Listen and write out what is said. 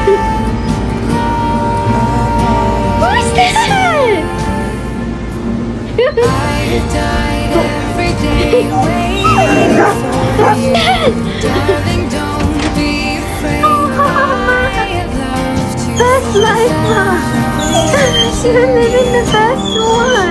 Who's that? Best life, Mom. You're living the best one.